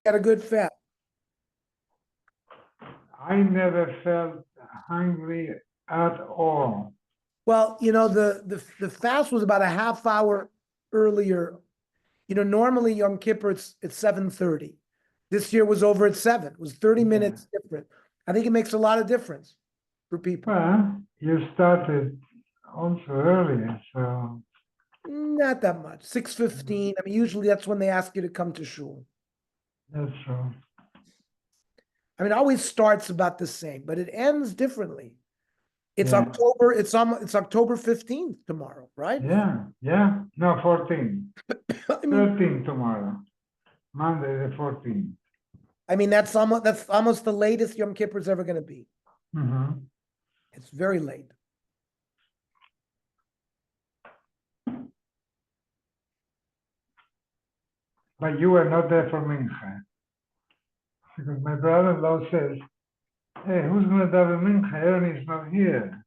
had a good fast. I never felt hungry at all. Well, the fast was about a half hour earlier. Normally Yom Kippur it's 7:30. This year was over at 7. It was 30 minutes different. I think it makes a lot of difference for people. Well, you started also earlier, so Not that much. 6:15. I mean, usually that's when they ask you to come to shul. that's true. I mean, it always starts about the same, but it ends differently. It's Yeah. October. It's October 15th tomorrow, right? Yeah. No, 14. I mean, 13 tomorrow. Monday the 14th. that's almost the latest Yom Kippur is ever going to be. Mm-hmm. It's very late. But you were not there for Mincha. Because my brother-in-law says, hey, who's going to daven Mincha? Aaron is not here.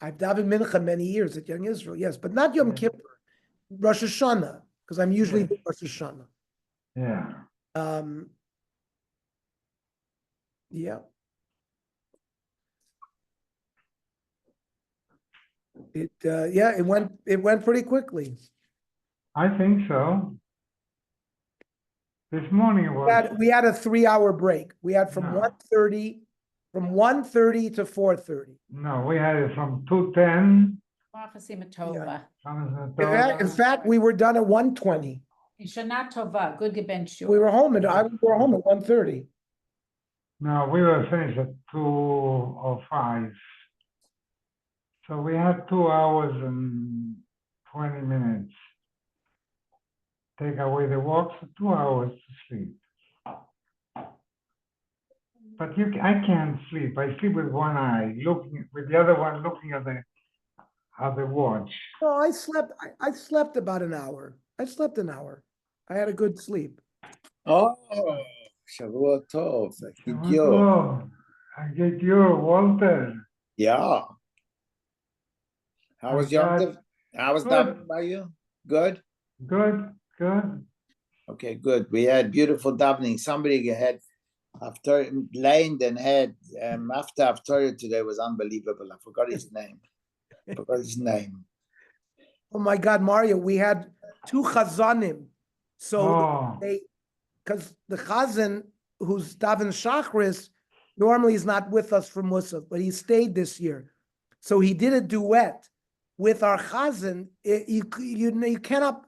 I've davened mincha many years at Young Israel, yes, but not Yom Kippur, Rosh Hashanah, because I'm usually Yes. the Rosh Hashanah. Yeah. Yeah. It went pretty quickly. I think so. This morning it was. We had a 3-hour break. We had from No. 1:30 to 4:30. No, we had it from 2:10. In fact, we were done at 1:20. Shana Tova, good gebench. We were home at 1:30. No, we were finished at 2:05. So we had 2 hours and 20 minutes. Take away the walks, 2 hours to sleep. But I can't sleep. I sleep with one eye, looking with the other one, looking at the watch. No, I slept about an hour. I slept an hour. I had a good sleep. Oh, Shavua Tov. I get you, Walter. Yeah. How was Yom Tov? How was davening by you? Good? Good. Okay, good. We had beautiful davening. Somebody had after Lane and had after Haftarah today was unbelievable. I forgot his name. Oh my God, Mario, we had 2 chazanim. So because the chazan who's daven Shachris normally is not with us for Musaf, but he stayed this year. So he did a duet with our chazan. You cannot.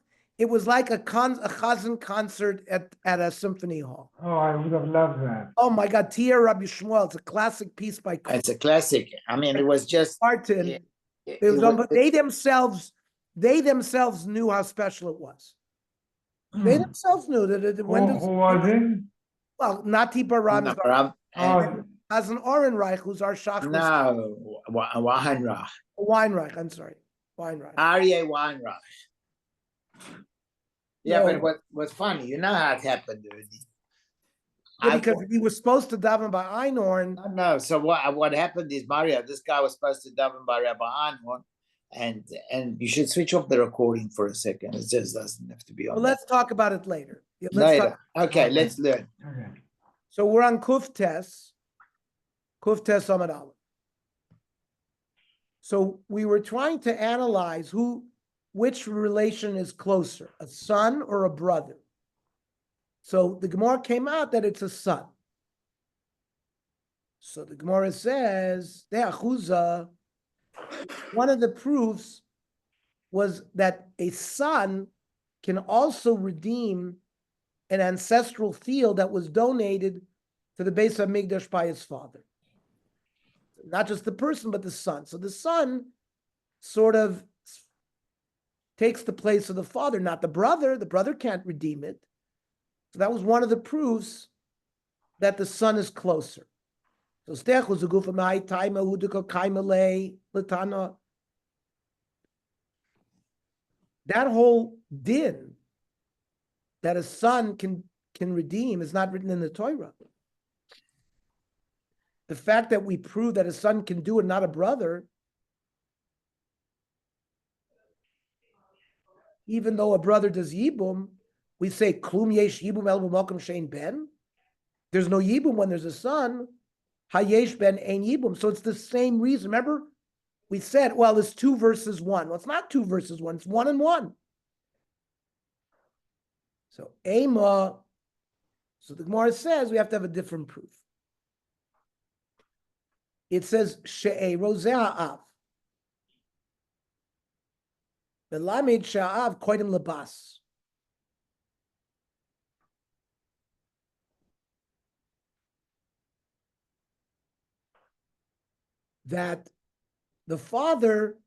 It was like a chazan concert at a symphony hall. Oh, I would have loved that. Oh my God, Tia Rabbi Shmuel. It's a classic piece by. It's a classic. I mean, it was just. Martin. But they themselves knew how special it was. They themselves knew that it went. Who was it? Well, Nati Baram is our as an Orenreich, who's our Shachris. No, Weinreich. I'm sorry, Weinreich. Aryeh Weinreich. Yeah, no. But what's funny, you know how it happened, Rudy. Because he was supposed to daven by Einhorn. No. So what happened is, Mario, this guy was supposed to daven by Rabbi Einhorn, and you should switch off the recording for a second. It just doesn't have to be on. Well, let's talk about it later. Okay, let's learn. Okay. So we're on Kuf Tes Amud Aleph. So we were trying to analyze which relation is closer, a son or a brother. So the Gemara came out that it's a son. So the Gemara says, one of the proofs was that a son can also redeem an ancestral field that was donated to the Beis HaMikdash by his father. Not just the person, but the son. So the son sort of takes the place of the father, not the brother. The brother can't redeem it. So that was one of the proofs that the son is closer. So that whole din that a son can redeem is not written in the Torah. The fact that we prove that a son can do it, not a brother, even though a brother does yibum, we say klum yesh yibum el b'makom shein ben. There's no yibum when there's a son. Hayesh ben ein yibum. So it's the same reason. Remember, we said, well, it's 2 versus 1. Well, it's not 2 versus 1. It's 1 and 1. So ema. So the Gemara says we have to have a different proof. It says she'e rozeh ha'av. Melamed she'av koidim lebas. That the father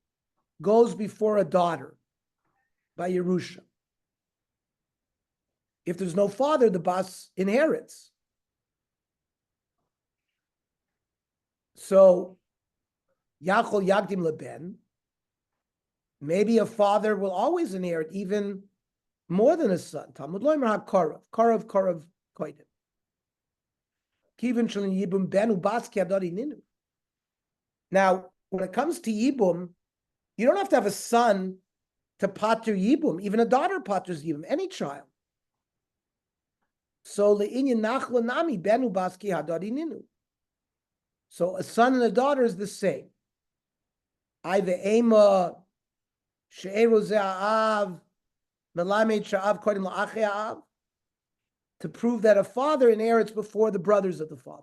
goes before a daughter by Yerusha. If there's no father, the bas inherits. So, Yachol Yagdim Leben, maybe a father will always inherit even more than a son. Talmud Loimer HaKarav, Karav Koidim. Kivin Shalin Yibum Ben Ubas Ki Adori Ninu. Now, when it comes to Yibum, you don't have to have a son to pater Yibum. Even a daughter paters Yibum, any child. So le'inyan nachla nami benu baski hadari ninu. So a son and a daughter is the same. I ve'ema she'ero ze'av melamed she'av kodim la'achei ha'av, to prove that a father inherits before the brothers of the father.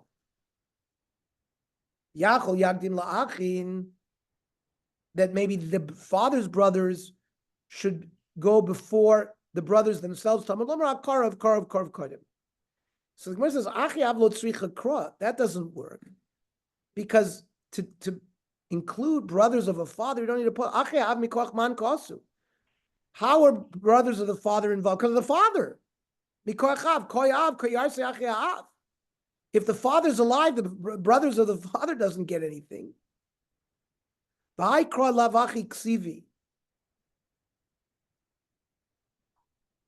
Yachol yagdim la'achin, that maybe the father's brothers should go before the brothers themselves. Talmud Lomer HaKarav Kodim. So the Gemara says, "Achi av lo tzricha kra." That doesn't work, because to include brothers of a father, you don't need to put Achi av mikoach man kosu. How are brothers of the father involved? Because of the father. Mikoach av koy av koy yarse achi av. If the father's alive, the brothers of the father doesn't get anything. V'hai kra lav achi ksivi.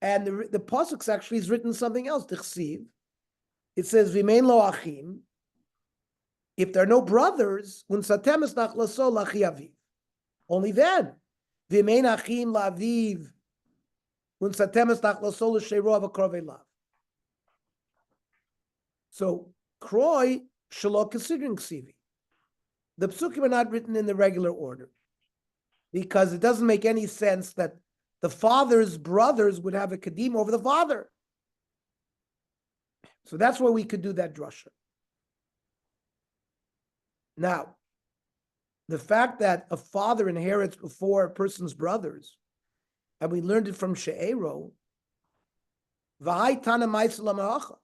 And the pasuk actually is written something else. Tichsiv. It says, "V'mein lo achim." If there are no brothers, unsatem es nachlaso lachi aviv. Only then, v'mein achim la'aviv, unsatem es nachlaso l'sheiro avakrovei lav. So, kroi shelo considering ksivi. The psukim are not written in the regular order, because it doesn't make any sense that the father's brothers would have a kadim over the father. So that's why we could do that drasha. Now, the fact that a father inherits before a person's brothers, and we learned it from She'ero, V'hai tana ma'aseh l'ma'acha.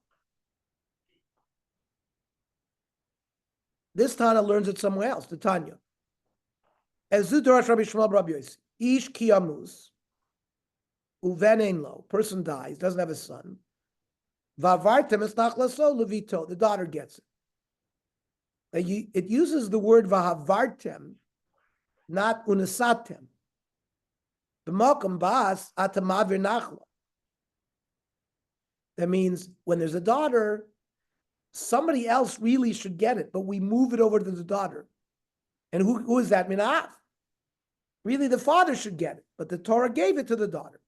This Tana learns it somewhere else, the Tanya. As Zutarash Rabbi Shmuel Rabbi Yossi, Ish kiyamus, uven ein lo, person dies, doesn't have a son. Vavartem es nachlaso levito, the daughter gets it. It uses the word vahavartem, not unesatem. B'makom bas atamavir nachla. That means when there's a daughter, somebody else really should get it, but we move it over to the daughter. And who is that? Minav. Really, the father should get it, but the Torah gave it to the daughter.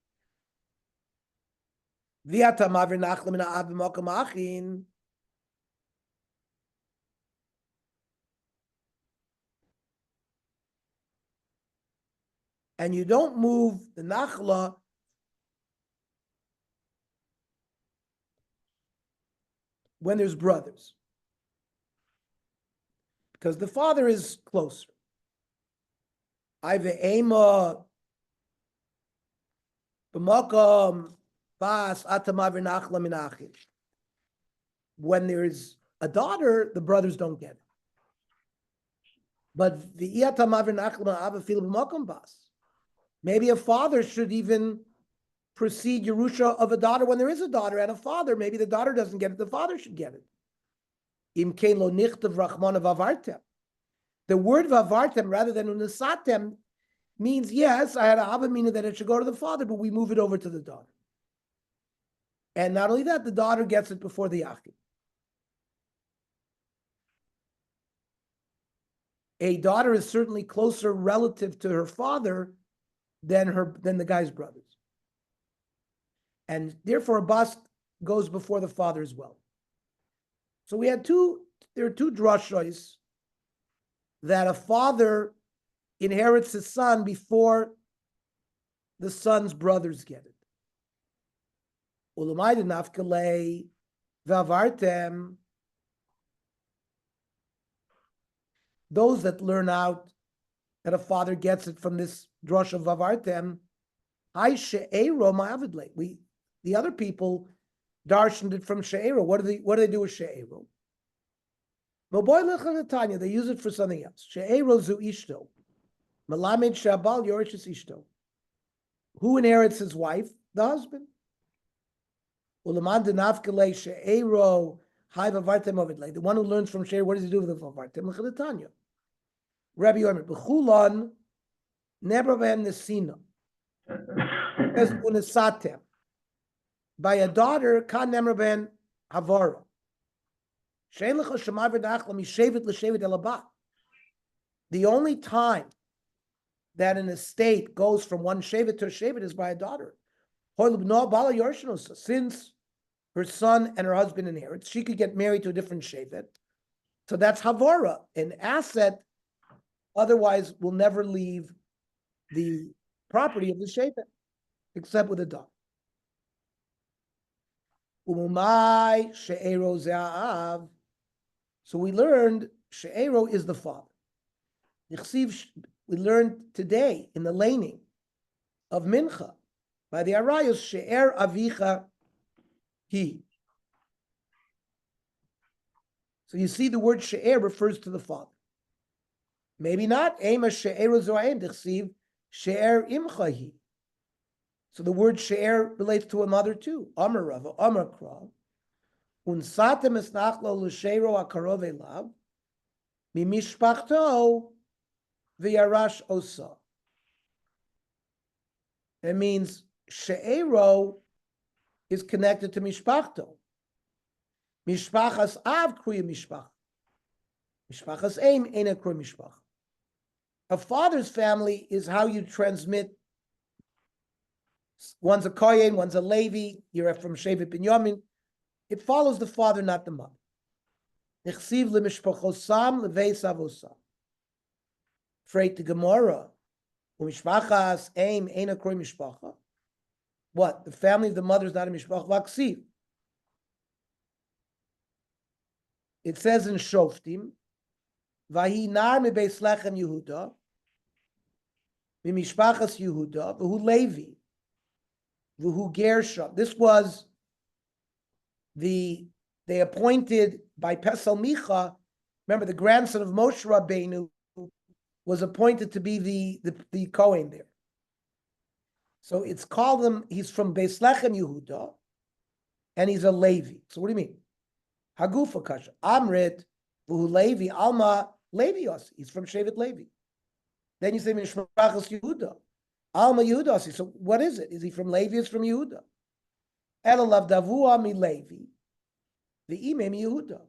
And you don't move the nachla when there's brothers, because the father is closer. When there's a daughter, the brothers don't get it. But maybe a father should even precede Yerusha of a daughter when there is a daughter and a father. Maybe the daughter doesn't get it, the father should get it. The word vavartem rather than unesatem means, yes, I had a havamina that it should go to the father, but we move it over to the daughter. And not only that, the daughter gets it before the achim. A daughter is certainly closer relative to her father than the guy's brothers. And therefore a bas goes before the father as well. So there are two drashos that a father inherits his son before the son's brothers get it. Ulamai nafkalei vavartem. Those that learn out that a father gets it from this drush of vavartem, I she'ero ma'avidle. The other people darshaned it from she'ero. What do they do with she'ero? They use it for something else. She'ero zu ishto. Malamed shabal yorishis ishto. Who inherits his wife? The husband. Ulamad denafkele she'ero hai vavartem avidle. The one who learns from she'ero, what does he do with the vavartem? L'chadatanya. Rabbi Yomi, b'chulan nebraven nesina. As unesatem. By a daughter, kan nebraven havara. The only time that an estate goes from one shevet to a shevet is by a daughter. Since her son and her husband inherit, she could get married to a different shevet. So that's havara, an asset. Otherwise, will never leave the property of the shevet, except with a daughter. Umumai she'ero ze'av. So we learned she'ero is the father. We learned today in the laning of Mincha by the Arayos she'er avicha he. So you see the word she'er refers to the father. Maybe not. Ema she'ero zo'aim dichsiv she'er imcha he. So the word she'er relates to a mother too. Amar Rava, Amar Krav. Unsatem esnachlo l'sheiro akarov elav mimishpachto v'yarash osa. That means she'ero is connected to mishpachto. Mishpachas av kruya mishpach. Mishpachas aim ena kruya mishpach. A father's family is how you transmit. One's a Kohen, one's a Levi, you're from Shevet Binyamin. It follows the father, not the mother. Nechsiv lemishpachosam leveis avosam. Freit the Gemara, umishpachas aim ena kroi mishpacha. What? The family of the mother is not a mishpacha. Vaksiv. It says in Shoftim, Vahi nar mebeis lechem Yehuda, mimishpachas Yehuda, v'hu Levi, v'hu Gershom. This was they appointed by Pesel Micha. Remember, the grandson of Moshe Rabbeinu was appointed to be the Kohen there. So it's called him. He's from Beis Lechem Yehuda, and he's a Levi. So what do you mean? Hagufa kasha Amrit v'hu Levi Alma Levi Yossi. He's from Shevet Levi. Then you say Mishpachas Yehuda, Alma Yehuda Yossi. So what is it? Is he from Levi? It's from Yehuda. Elalav Davua mi Levi, the Ime mi Yehuda.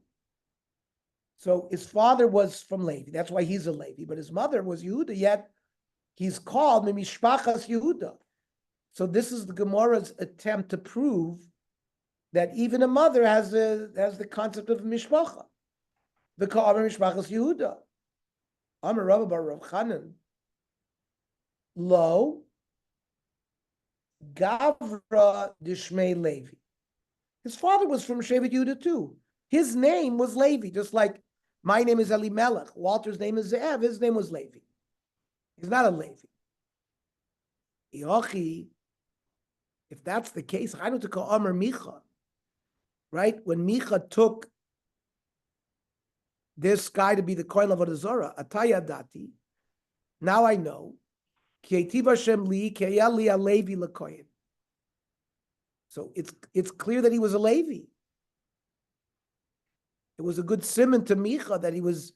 So his father was from Levi. That's why he's a Levi. But his mother was Yehuda. Yet he's called Mishpachas Yehuda. So this is the Gemara's attempt to prove that even a mother has the concept of mishpacha. The Ka'amar Mishpachas Yehuda. Amar Rabba bar Rav Chanan. Lo Gavra Dishmei Levi. His father was from Shevet Yehuda too. His name was Levi, just like my name is Elimelech. Walter's name is Ze'ev. His name was Levi. He's not a Levi. Yochi, if that's the case, I don't call Amar Micha. Right? When Micha took this guy to be the Kohen of Avodah Zarah, Ataya Dati, now I know. Ki eitiv Hashem li, ki haya li alevi lekohen. So it's clear that he was a Levi. It was a good simon to Micha that he's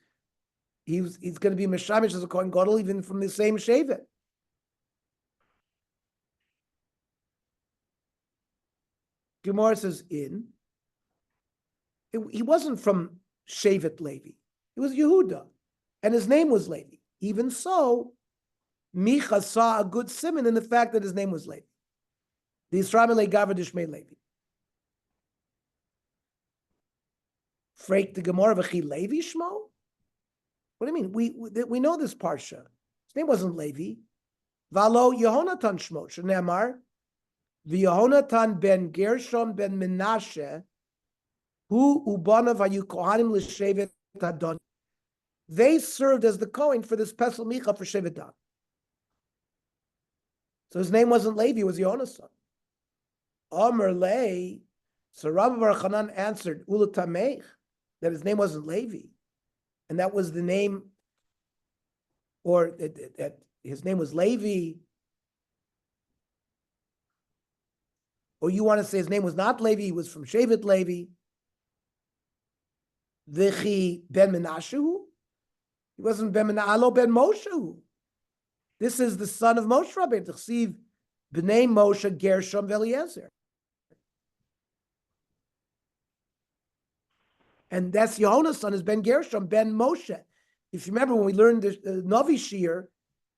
going to be Meshamish as a Kohen Gadol, even from the same Shevet. Gemara says he wasn't from Shevet Levi. He was Yehuda, and his name was Levi. Even so, Micha saw a good simon in the fact that his name was Levi. The Yisrael Gavra Dishmei Levi. Freak the Gemara v'chi Levi Shmo? What do you mean? We know this parsha. His name wasn't Levi. Valo Yehonatan Shmo. Shneimar v'Yehonatan ben Gershom ben Menashe hu ubanav hayu kohanim l'shevet hadon. They served as the Kohen for this Pesel Micha for Shevet Dan. So his name wasn't Levi, it was Yehonatan son. Omer Lei. So Rabbi Bar Chanan answered, Ula Tameich, that his name wasn't Levi. And that was the name, or that his name was Levi. Or you want to say his name was not Levi, he was from Shevet Levi. V'chi ben Menashe. He wasn't ben Menashe, Alo ben Moshe. This is the son of Moshe Rabbeinu. T'chsiv b'nei Moshe Gershom v'Eliezer. And that's Yehona's son is Ben Gershom, Ben Moshe. If you remember when we learned the Novi Shir,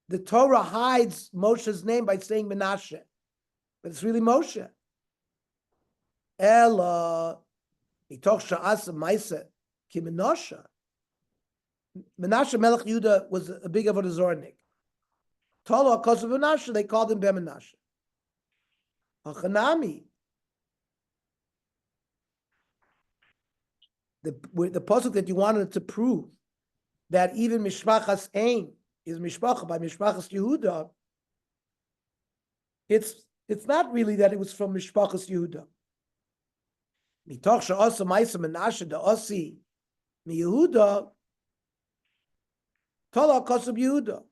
the Torah hides Moshe's name by saying Menashe. But it's really Moshe. Ella, mitoch sha'asa ma'isa ki Menashe. Menashe Melech Yehuda was a big avodah zorah. Tolo because of Menashe, they called him Ben Menashe. Hachanami. The pasuk that you wanted to prove that even Mishpachas Ein is Mishpacha by Mishpachas Yehuda, it's not really that it was from Mishpachas Yehuda. Mitoch she'asa ma'isa Menashe da'asi mi Yehuda Tola Kosub Yehuda.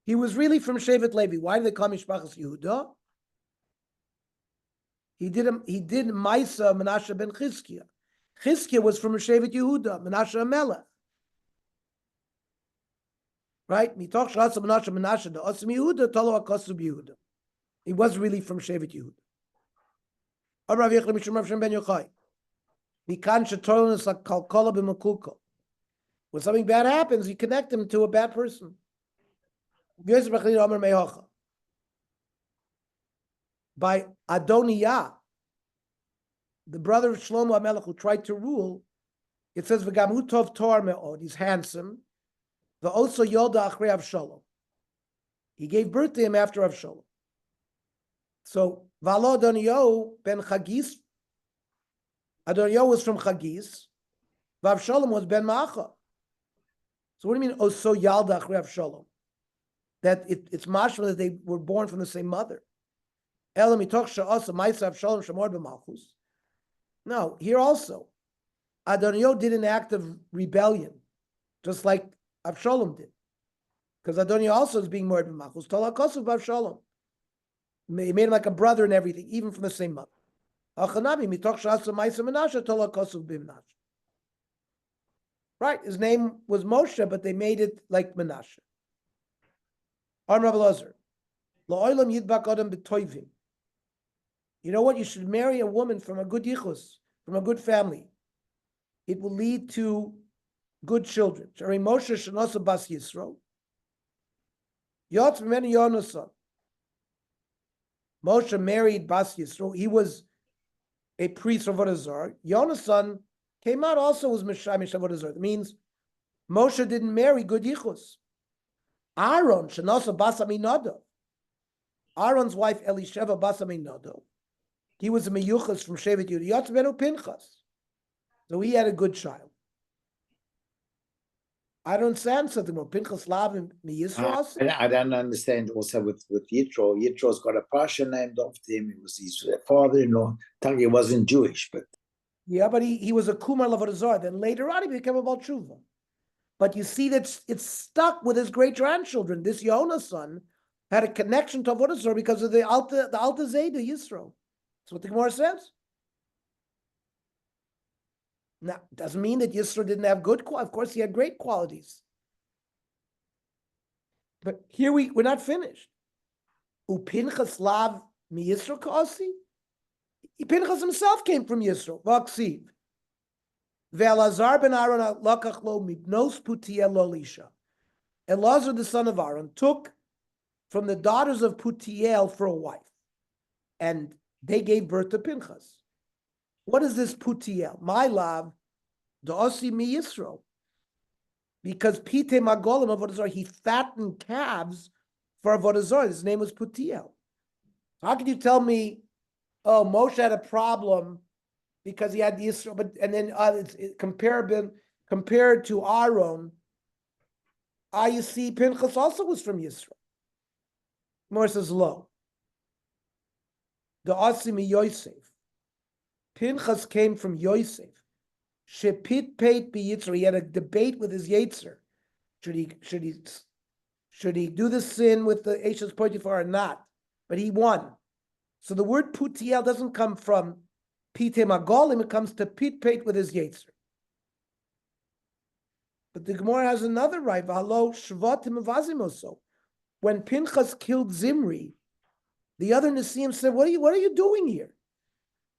He was really from Shevet Levi. Why do they call Mishpachas Yehuda? He did Maisa Menashe ben Chizkiah. Chizkiah was from Shevet Yehuda, Menashe Amelech. Right? Mitoch Sh'asa Menashe da Osim Yehuda, Tolo HaKosub Yehuda. He was really from Shevet Yehuda. Amar Rav Yechli Mishum Rav Shem ben Yochai. Mikan Shetolos HaKalkola b'Makulko. When something bad happens, you connect him to a bad person. By Adonijah, the brother of Shlomo HaMelech who tried to rule, it says, V'gam hu tov toar me'od, he's handsome, v'oso yolda achrei Avshalom. He gave birth to him after Avshalom. So, V'alo Adonijah ben Chagis, Adonijah was from Chagis, v'Avshalom was ben Ma'acha. So what do you mean, oso yolda achrei Avshalom? That it's mashma that they were born from the same mother. No, here also, Adonijah did an act of rebellion, just like Avshalom did. Because Adonijah also is being married with Malchus. Tola Kosov Avshalom. He made him like a brother and everything, even from the same mother. Right, his name was Moshe, but they made it like Menashe. You know what? You should marry a woman from a good yichus, from a good family. It will lead to good children. Moshe Shenosa Bas Yisro. Moshe married Bas Yisro. He was a priest of Avodah Zarah. Yonasan came out also as Mishamish Avodah Zarah. It means Moshe didn't marry good yichus. Aaron, Shenosa Bas Aminadab. Aaron's wife Elisheva Bas Aminadab. He was a meyuchas from Shevet Yehuda. Yotzbenu Pinchas. So he had a good child. I don't understand something more. Pinchas Lav and Yisro. I don't understand also with Yitro. Yitro's got a pasha named after him. He was his father-in-law. He wasn't Jewish, but yeah, but he was a Kumar Avodah Zarah. Then later on he became a Baal Tshuva. But you see that it's stuck with his great-grandchildren. This Yona's son had a connection to Avodah Zarah because of the Alta Zayda Yisro. That's what the Gemara says. Now, doesn't mean that Yisro didn't have good qualities. Of course, he had great qualities. But here we're not finished. Upinchas lav mi Yisro ka'asi? Pinchas himself came from Yisrael. Vaksiv. Ve'elazar ben Aaron lakach lo mibnos Putiel lo lisha. Elazar, the son of Aaron, took from the daughters of Putiel for a wife, and they gave birth to Pinchas. What is this Putiel? My love, da'osi mi Yisrael. Because Pite Magolim of Avodah Zarah, he fattened calves for Avodah Zarah. His name was Putiel. How can you tell me, oh, Moshe had a problem because he had the Yisrael, but and then compared to Aaron, you see Pinchas also was from Yisrael. More says lo. The Asimi Yosef. Pinchas came from Yosef. Shepit peit be Yitzra. He had a debate with his Yetzer. Should he do the sin with the Eishes Potiphar or not? But he won. So the word Putiel doesn't come from Pite Magolim, it comes to Pit peit with his Yetzer. But the Gemara has another right. V'halo shvatim avazimoso. When Pinchas killed Zimri, the other Nisim said, "What are you doing here?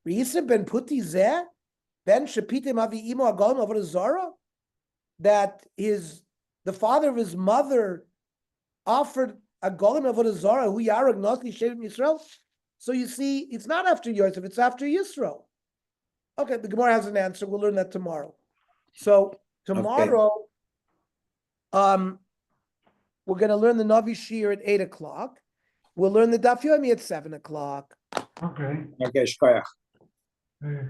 Reisa ben Puti zeh ben shepitim avi imo agolim avodah zara." That the father of his mother offered a golem avodah zara who yarag nosli shavim Yisrael. So you see, it's not after Yosef; it's after Yisrael. Okay, the Gemara has an answer. We'll learn that tomorrow. So tomorrow, we're going to learn the Navi Shir at 8:00. We'll learn the Daf Yomi at 7:00. Okay. Okay, shkoyach. Uh,